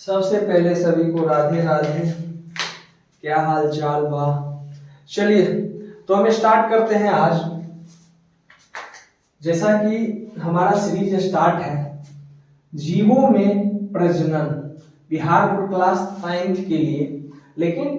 सबसे पहले सभी को राधे राधे। क्या हाल चाल बा। चलिए तो हम स्टार्ट करते हैं आज। जैसा कि हमारा सीरीज स्टार्ट है जीवों में प्रजनन, बिहार बोर्ड क्लास 9th के लिए, लेकिन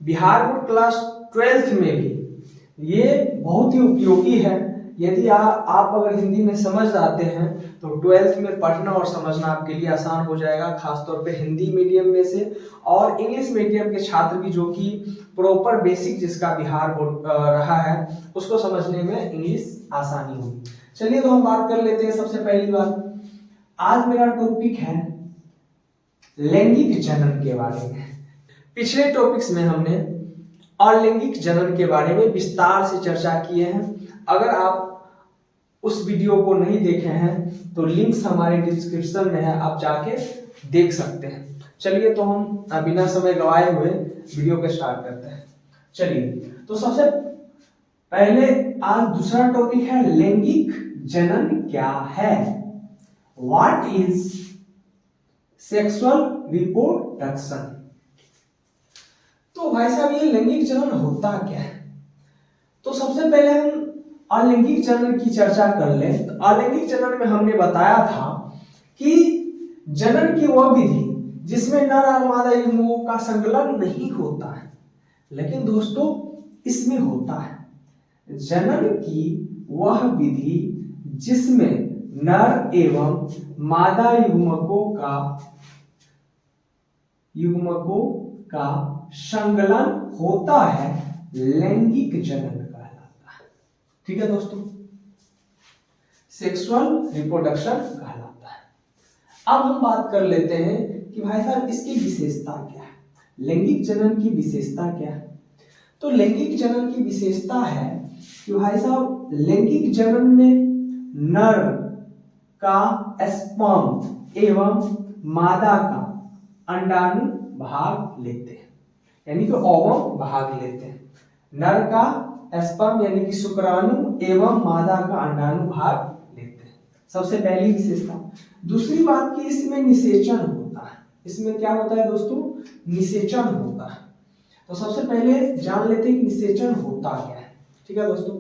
बिहार बोर्ड क्लास 12th में भी ये बहुत ही उपयोगी है। यदि आप अगर हिंदी में समझ आते हैं तो 12th में पढ़ना और समझना आपके लिए आसान हो जाएगा, खासतौर पे हिंदी मीडियम में से और इंग्लिश मीडियम के छात्र भी, जो कि प्रॉपर बेसिक जिसका बिहार बोर्ड रहा है, उसको समझने में इंग्लिश आसानी होगी। चलिए तो हम बात कर लेते हैं। सबसे पहली बात, आज मेरा टॉपिक है लैंगिक जनन के बारे में। पिछले टॉपिक्स में हमने अलैंगिक जनन के बारे में विस्तार से चर्चा किए हैं। अगर आप उस वीडियो को नहीं देखे हैं तो लिंक्स हमारे डिस्क्रिप्शन में है, आप जाके देख सकते हैं। चलिए तो हम बिना समय गवाए हुए वीडियो को स्टार्ट करते हैं। चलिए तो सबसे पहले आज दूसरा टॉपिक है लैंगिक जनन क्या है। What is sexual reproduction. तो भाई साहब ये लैंगिक जनन होता क्या है। तो सबसे पहले हम अलैंगिक जनन की चर्चा कर लें। तो अलैंगिक जनन में हमने बताया था कि जनन की वह विधि जिसमें नर और मादा युग्मों का संकलन नहीं होता है, लेकिन दोस्तों इसमें होता है जनन की वह विधि जिसमें नर एवं मादा युग्मकों का संकलन होता है, लैंगिक जनन कहलाता है। ठीक है दोस्तों, सेक्सुअल रिप्रोडक्शन कहलाता है। अब हम बात कर लेते हैं कि भाई साहब इसकी विशेषता क्या है, लैंगिक जनन की विशेषता क्या है। तो लैंगिक जनन की विशेषता है कि भाई साहब लैंगिक जनन में नर का स्पर्म एवं मादा का अंडाणु भाग लेते हैं, यानी कि ओवम भाग लेते हैं। नर का स्पर्म यानी कि शुक्राणु एवं मादा का अंडाणु भाग लेते हैं, सबसे पहली विशेषता। दूसरी बात कि इसमें निषेचन होता है। इसमें क्या होता है दोस्तों, निषेचन होता है। तो सबसे पहले जान लेते हैं कि निषेचन होता क्या है। ठीक है दोस्तों,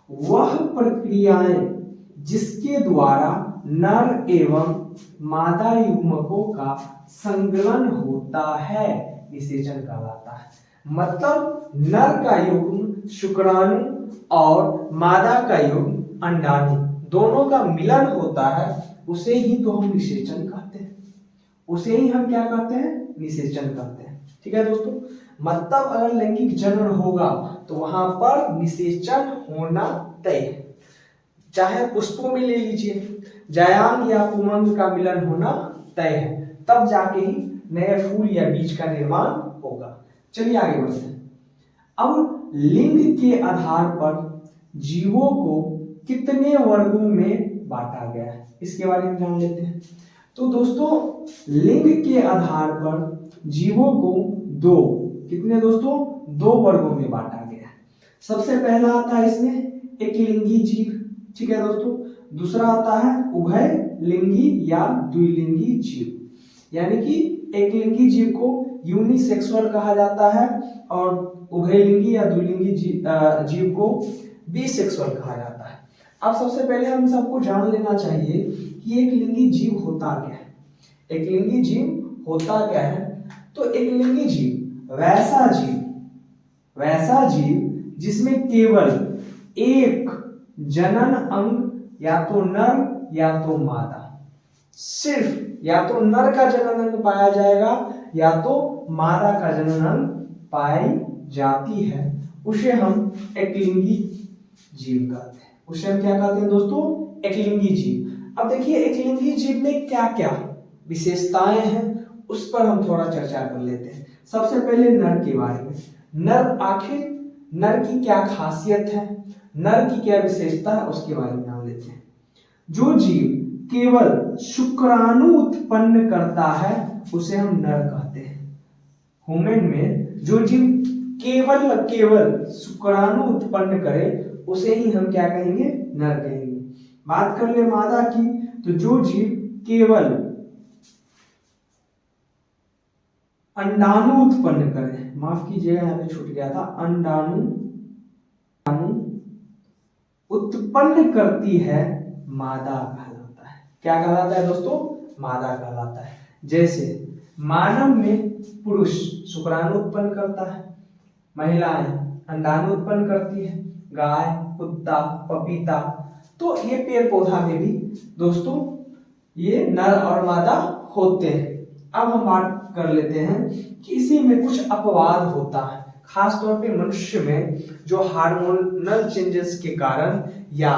वह प्रक्रियाएं जिसके द्वारा नर एवं मादा युग्मकों का संकलन होता है, निषेचन कहलाता है। मतलब नर का युग्म शुक्राणु और मादा का युग्म अंडाणु दोनों का मिलन होता है, उसे ही तो हम निषेचन कहते हैं। उसे ही हम क्या कहते हैं, निषेचन कहते हैं। ठीक है दोस्तों, मतलब अगर लैंगिक जनन होगा तो वहां पर निषेचन होना तय है। चाहे पुष्पों में ले लीजिए, जायांग या पुमंग का मिलन होना तय है, तब जाके ही नए फूल या बीज का निर्माण होगा। चलिए आगे बढ़ते हैं। अब लिंग के आधार पर जीवों को कितने वर्गों में बांटा गया है, इसके बारे में जान लेते हैं। तो दोस्तों लिंग के आधार पर जीवों को कितने दोस्तों, 2 वर्गों में बांटा गया है। सबसे पहला आता है इसमें एक लिंगी जीव। ठीक है दोस्तों, दूसरा आता है उभय लिंगी या द्विलिंगी जीव, यानी कि एक लिंगी जीव को यूनिसेक्सुअल कहा जाता है और उभयलिंगी या द्विलिंगी जीव को बीसेक्सुअल कहा जाता है। अब सबसे पहले हम सबको जान लेना चाहिए कि एक लिंगी जीव होता क्या है। एक लिंगी जीव होता क्या है। तो एक लिंगी जीव वैसा जीव जिसमें केवल एक जनन अंग या तो नर या तो मादा, सिर्फ या तो नर का जनन अंग पाया जाएगा या तो मादा का जनन अंग पाई जाती है, उसे हम एकलिंगी जीव कहते हैं। उसे हम क्या कहते हैं दोस्तों, एकलिंगी जीव। अब देखिए एकलिंगी जीव में क्या क्या विशेषताएं हैं उस पर हम थोड़ा चर्चा कर लेते हैं। सबसे पहले नर के बारे में। आखिर नर की क्या खासियत है, नर की क्या विशेषता है, उसके बारे में जान लेते हैं। जो जीव केवल शुक्राणु उत्पन्न करता है उसे हम नर कहते हैं। ह्यूमन में जो जीव केवल शुक्राणु उत्पन्न करे उसे ही हम क्या कहेंगे, नर कहेंगे। बात कर ले मादा की, तो जो जीव केवल अंडाणु उत्पन्न करें, माफ कीजिएगा यहाँ पे छूट गया था, अंडाणु उत्पन्न करती है मादा कहलाता है। क्या कहलाता है दोस्तों? मादा कहलाता है। जैसे मानव में पुरुष शुक्राणु उत्पन्न करता है, महिलाएं अंडाणु उत्पन्न करती है, गाय, कुत्ता, पपीता। तो ये पेड़ पौधा में भी दोस्तों ये नर और मादा होते हैं। अब हम बात कर लेते हैं कि इसी में कुछ अपवाद होता है, खासतौर पे मनुष्य में जो हार्मोनल चेंजेस के कारण या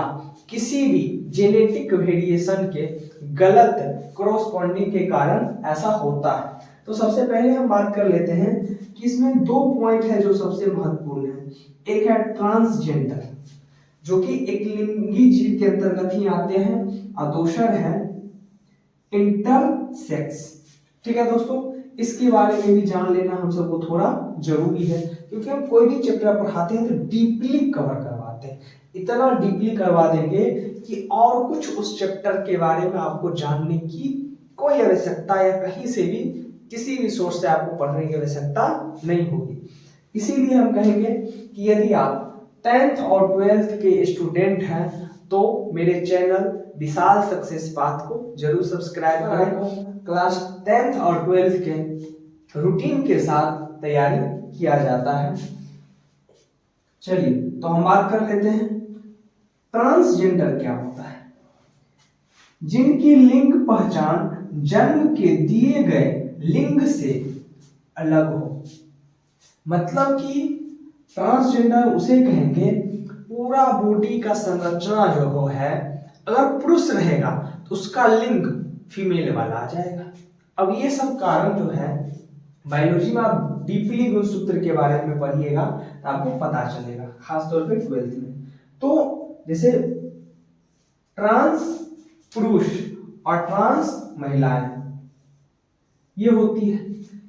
किसी भी जेनेटिक वेरिएशन के गलत क्रॉसपॉन्डिंग के कारण ऐसा होता है। तो सबसे पहले हम बात कर लेते हैं कि इसमें 2 पॉइंट है जो सबसे महत्वपूर्ण है। एक है ट्रांसजेंडर, जो कि एक लिंगी जीव के अंतर्गत ही आते हैं, और दूसरा है इंटरसेक्स। ठीक है दोस्तों, इसके बारे में भी जान लेना हम सबको थोड़ा जरूरी है, क्योंकि हम कोई भी चैप्टर पढ़ाते हैं तो डीपली कवर करवाते हैं। इतना डीपली करवा देंगे कि और कुछ उस चैप्टर के बारे में आपको जानने की कोई आवश्यकता या कहीं से भी किसी भी सोर्स से आपको पढ़ने की आवश्यकता नहीं होगी। इसीलिए हम कहेंगे कि यदि आप 10th और 12th के स्टूडेंट हैं तो मेरे चैनल विशाल सक्सेस पाथ को जरूर सब्सक्राइब करें। क्लास 10th और 12th के रूटीन के साथ तैयारी किया जाता है। चलिए तो हम बात कर लेते हैं ट्रांसजेंडर क्या होता है। जिनकी लिंग पहचान जन्म के दिए गए लिंग से अलग हो, मतलब कि ट्रांसजेंडर उसे कहेंगे पूरा बॉडी का संरचना जो है अगर पुरुष रहेगा तो उसका लिंग फीमेल वाला आ जाएगा। अब ये सब कारण जो है बायोलॉजी में आप डीपली गुणसूत्र के बारे में पढ़िएगा तो आपको पता चलेगा, खासतौर पे 12th में। तो जैसे ट्रांस पुरुष और ट्रांस महिलाएं ये होती है,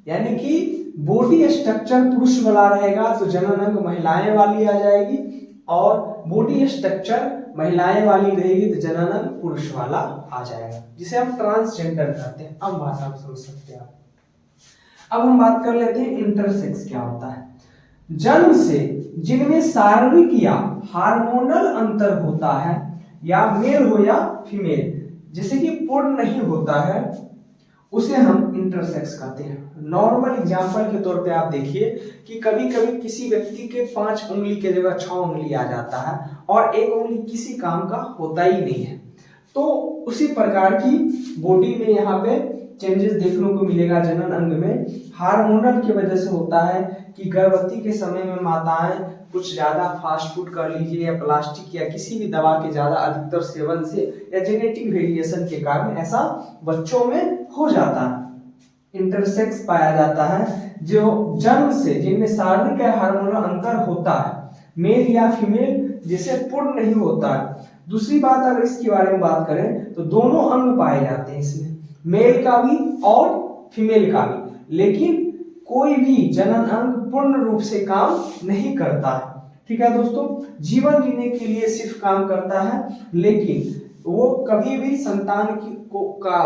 यानी कि बॉडी स्ट्रक्चर पुरुष वाला रहेगा तो जनन अंग महिलाएं वाली आ जाएगी, और बॉडी स्ट्रक्चर महिलाएं वाली रहेगी तो जनन अंग पुरुष वाला आ जाएगा, जिसे हम ट्रांसजेंडर कहते हैं। अब बात आप समझ सकते हैं। अब हम बात कर लेते हैं इंटरसेक्स क्या होता है। जन्म से जिनमें शारीरिक या हार्मोनल अंतर होता है, या मेल हो या फीमेल, जैसे कि पूर्ण नहीं होता है, उसे हम इंटरसेक्स कहते हैं। नॉर्मल एग्जांपल के तौर पे आप देखिए कि कभी कभी किसी व्यक्ति के 5 उंगली के जगह 6 उंगली आ जाता है और 1 उंगली किसी काम का होता ही नहीं है। तो उसी प्रकार की बॉडी में यहाँ पे चेंजेस देखने को मिलेगा जनन अंग में। हार्मोनल की वजह से होता है कि गर्भवती के समय में माताएं कुछ ज्यादा फास्ट फूड कर लीजिए या प्लास्टिक या किसी भी दवा के ज्यादा अधिकतर सेवन से या जेनेटिक वेरिएशन के कारण ऐसा बच्चों में हो जाता है। इंटरसेक्स पाया जाता है जो जन्म से जिनमें शारीरिक या हार्मोनल अंतर होता है, मेल या फीमेल, जिसे पूर्ण नहीं होता है। दूसरी बात अगर इसके बारे में बात करें तो दोनों अंग पाए जाते हैं इसमें, मेल का भी और फीमेल का भी, लेकिन कोई भी जनन अंग पूर्ण रूप से काम नहीं करता है। ठीक है दोस्तों, जीवन जीने के लिए सिर्फ काम करता है, लेकिन वो कभी भी संतान का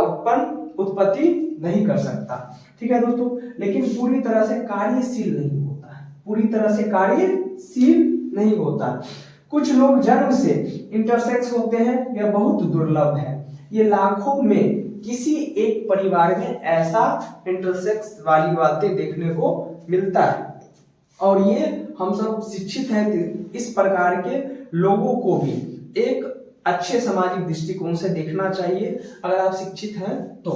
उत्पत्ति नहीं कर सकता। ठीक है दोस्तों, लेकिन पूरी तरह से कार्यशील नहीं होता है, पूरी तरह से कार्यशील नहीं होता। कुछ लोग जन्म से इंटरसेक्स होते हैं, यह बहुत दुर्लभ है। ये लाखों में किसी एक परिवार में ऐसा इंटरसेक्स वाली बातें देखने को मिलता है, और ये हम सब शिक्षित हैं इस प्रकार के लोगों को भी एक अच्छे सामाजिक दृष्टिकोण से देखना चाहिए अगर आप शिक्षित हैं तो।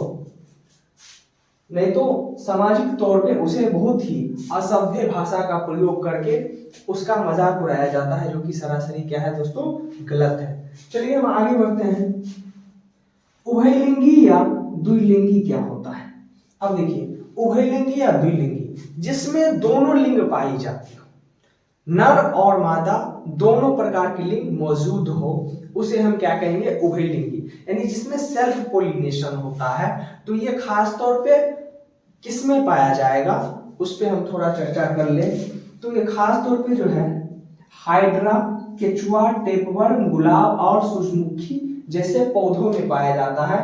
नहीं तो सामाजिक तौर पे उसे बहुत ही असभ्य भाषा का प्रयोग करके उसका मजाक उड़ाया जाता है, जो कि सरासरी क्या है दोस्तों, गलत है। चलिए हम आगे बढ़ते हैं। उभयलिंगी या द्विलिंगी क्या होता है। अब देखिए, उभयलिंगी या द्विलिंगी जिसमें दोनों लिंग पाई जाती हो, नर और मादा दोनों प्रकार के लिंग मौजूद हो, उसे हम क्या कहेंगे, उभयलिंगी। यानी जिसमें सेल्फ पोलिनेशन होता है। तो ये खास तौर पे किसमें पाया जाएगा उस पे हम थोड़ा चर्चा कर ले। तो ये खास तौर पे जो है हाइड्रा, केचुआ, टेपवर्म, गुलाब और सूरजमुखी जैसे पौधों में पाया जाता है।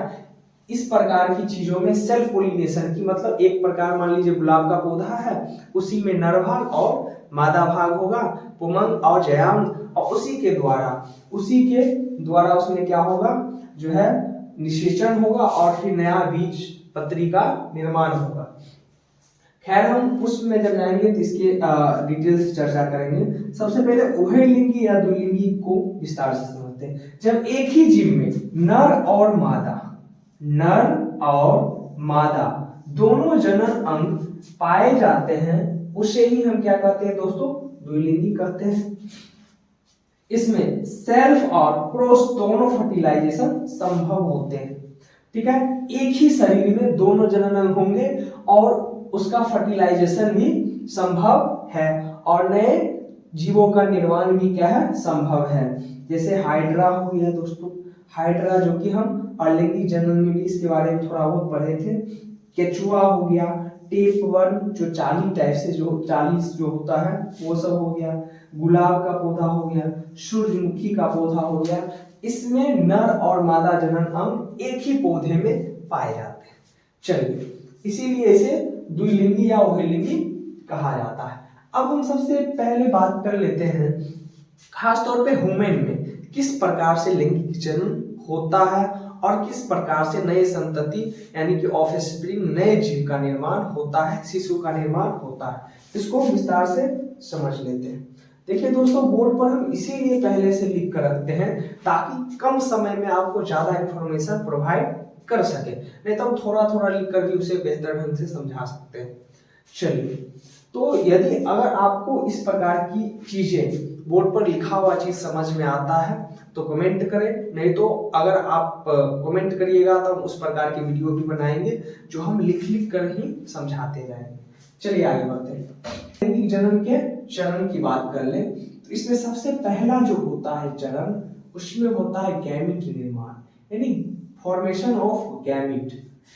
इस प्रकार की चीजों में सेल्फ पोलिनेशन की, मतलब एक प्रकार मान लीजिए गुलाब का पौधा है, उसी में नर भाग और मादा भाग होगा, पुमंग और जयांग, और उसी के द्वारा उसमें क्या होगा, जो है निषेचन होगा और फिर नया बीज पत्री का निर्माण होगा। खैर हम उसमें जब जाएंगे तो इसके डिटेल से चर्चा करेंगे। सबसे पहले उभयलिंगी या द्विलिंगी को विस्तार से समझते हैं। जब एक ही जीव में नर और मादा दोनों जनन अंग पाए जाते हैं, उसे ही हम क्या कहते हैं दोस्तों, द्विलिंगी कहते हैं। इसमें सेल्फ और क्रॉस दोनों फर्टिलाइजेशन संभव होते हैं। ठीक है, एक ही शरीर में दोनों जनन अंग होंगे और उसका फर्टिलाइजेशन भी संभव है और नए जीवों का निर्माण भी क्या है, संभव है। जैसे हाइड्रा हो गया दोस्तों, हाइड्रा जो कि हम अलैंगिक जनन में भी इसके बारे में थोड़ा बहुत पढ़े थे। केचुआ हो गया, टेपवर्म जो 40 जो होता है वो सब हो गया, गुलाब का पौधा हो गया, सूरजमुखी का पौधा हो गया। इसमें नर और मादा जनन अंग एक ही पौधे में पाए जाते हैं। चलिए, इसीलिए इसे द्विलिंगी या उभयलिंगी कहा जाता है। अब हम सबसे पहले बात कर लेते हैं खासतौर पे ह्यूमन में किस प्रकार से लैंगिक जनन होता है और किस प्रकार से नए संतति यानी कि ऑफस्प्रिंग नए जीव का निर्माण होता है, शिशु का निर्माण होता है। इसको विस्तार से समझ लेते हैं। देखिए दोस्तों, बोर्ड पर हम इसीलिए पहले से लिख कर रखते हैं ताकि कम समय में आपको ज्यादा इंफॉर्मेशन प्रोवाइड कर सके, नहीं तो हम थोड़ा थोड़ा लिख कर भी उसे बेहतर ढंग से समझा सकते हैं। चलिए, तो यदि अगर आपको इस प्रकार की चीजें बोर्ड पर लिखा हुआ चीज समझ में आता है तो कमेंट करें, नहीं तो अगर आप कमेंट करिएगा तो हम उस प्रकार की वीडियो भी बनाएंगे जो हम लिख कर ही समझाते जाएंगे। चलिए आगे बढ़ते हैं। लैंगिक जनन के चरण की बात कर ले तो इसमें सबसे पहला जो होता है चरण, उसमें होता है गैमीट निर्माण, यानी फॉर्मेशन ऑफ गैमीट।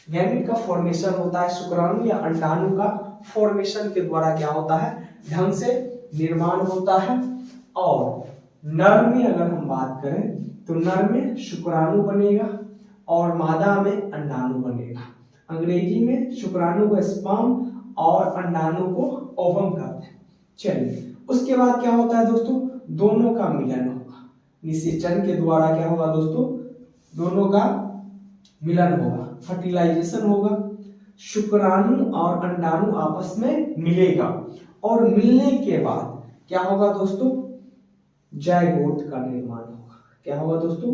गैमीट का फॉर्मेशन होता है शुक्राणु या अंडाणु का फॉर्मेशन के द्वारा क्या होता है, ढंग से निर्माण होता है। और नर में अगर हम बात करें तो नर में शुक्राणु बनेगा और मादा में अंडाणु बनेगा। अंग्रेजी में शुक्राणु को स्पर्म और अंडाणु को ओवम कहते हैं। चलिए, उसके बाद क्या होता है दोस्तों, दोनों का मिलन होगा, निषेचन के द्वारा क्या होगा दोस्तों, दोनों का मिलन होगा, फर्टिलाइजेशन होगा, शुक्राणु और अंडाणु आपस में मिलेगा और मिलने के बाद क्या होगा दोस्तों, जायगोट का निर्माण होगा। क्या होगा दोस्तों,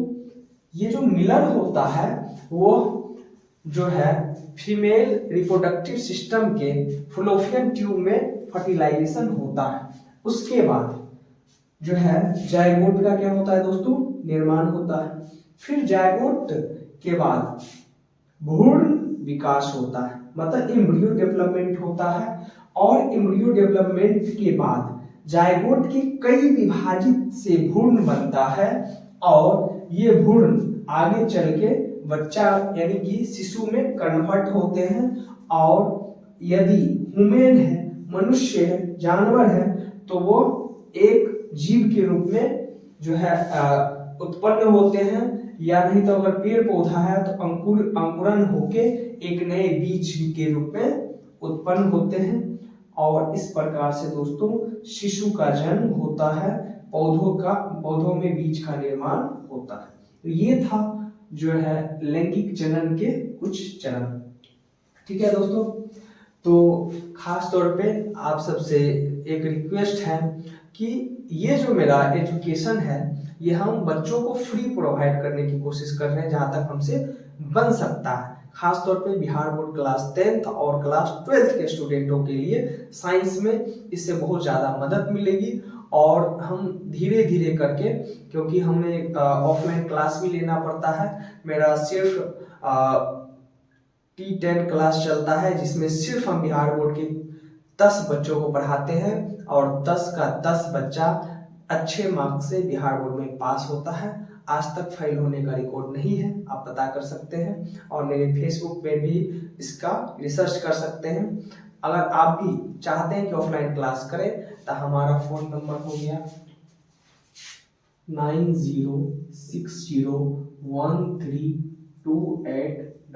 ये जो मिलन होता है वो जो है फीमेल रिप्रोडक्टिव सिस्टम के फलोपियन ट्यूब में फर्टिलाइजेशन होता है। उसके बाद जो है जायगोट का क्या होता है दोस्तों, निर्माण होता है। फिर जायगोट के बाद भ्रूण विकास होता है, मतलब एम्ब्रियो डेवलपमेंट होता है। और एम्ब्रियो डेवलपमेंट के बाद जायगोट के कई विभाजित से भ्रूण बनता है और ये भ्रूण आगे चल के बच्चा यानी कि शिशु में कन्वर्ट होते हैं। और यदि ह्यूमन है, मनुष्य है, जानवर है, तो वो एक जीव के रूप में जो है उत्पन्न होते हैं, या नहीं तो अगर पेड़ पौधा है तो अंकुरन होके एक नए बीज के रूप में उत्पन्न होते हैं। और इस प्रकार से दोस्तों शिशु का जन्म होता है, पौधों में बीज का निर्माण होता है। तो ये था जो है लैंगिक जनन के कुछ चरण। ठीक है दोस्तों, तो खास तौर पे आप सबसे एक रिक्वेस्ट है कि ये जो मेरा एजुकेशन है ये हम बच्चों को फ्री प्रोवाइड करने की कोशिश कर रहे हैं जहां तक हमसे बन सकता है। खास तौर पे बिहार बोर्ड क्लास 10th और क्लास 12th के स्टूडेंटों के लिए साइंस में इससे बहुत ज़्यादा मदद मिलेगी। और हम धीरे धीरे करके, क्योंकि हमें ऑफलाइन क्लास भी लेना पड़ता है, मेरा सिर्फ T10 क्लास चलता है जिसमें सिर्फ हम बिहार बोर्ड के 10 बच्चों को पढ़ाते हैं और 10 का 10 बच्चा अच्छे मार्क्स से बिहार बोर्ड में पास होता है। आज तक फेल होने का रिकॉर्ड नहीं है, आप पता कर सकते हैं और मेरे फेसबुक पे भी इसका रिसर्च कर सकते हैं। अगर आप भी चाहते हैं कि ऑफलाइन क्लास करें तो हमारा फोन नंबर हो गया 90601328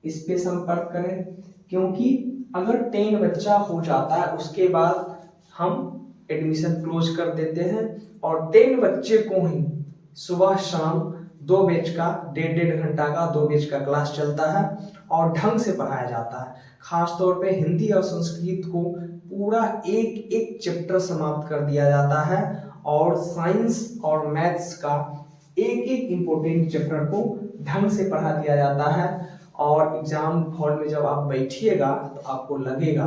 इस पे संपर्क करें, क्योंकि अगर 10 बच्चा हो जाता है उसके बाद हम एडमिशन क्लोज कर देते हैं और 10 बच्चे को ही सुबह शाम 2 बैच का 1.5 घंटा का 2 बैच का क्लास चलता है और ढंग से पढ़ाया जाता है। खास तौर पे हिंदी और संस्कृत को पूरा एक एक चैप्टर समाप्त कर दिया जाता है और साइंस और मैथ्स का एक एक इम्पोर्टेंट चैप्टर को ढंग से पढ़ा दिया जाता है और एग्जाम हॉल में जब आप बैठिएगा तो आपको लगेगा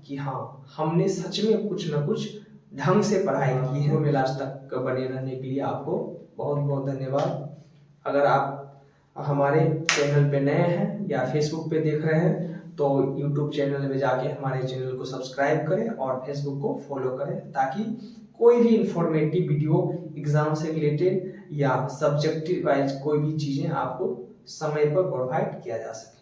कि हाँ, हमने सच में कुछ न कुछ ढंग से पढ़ाई की है। में लास्ट तक बने रहने के लिए आपको बहुत बहुत धन्यवाद। अगर आप हमारे चैनल पे नए हैं या फेसबुक पे देख रहे हैं तो यूट्यूब चैनल में जाके हमारे चैनल को सब्सक्राइब करें और फेसबुक को फॉलो करें, ताकि कोई भी इंफॉर्मेटिव वीडियो एग्जाम से रिलेटेड या सब्जेक्टिव वाइज कोई भी चीज़ें आपको समय पर प्रोवाइड किया जा सके।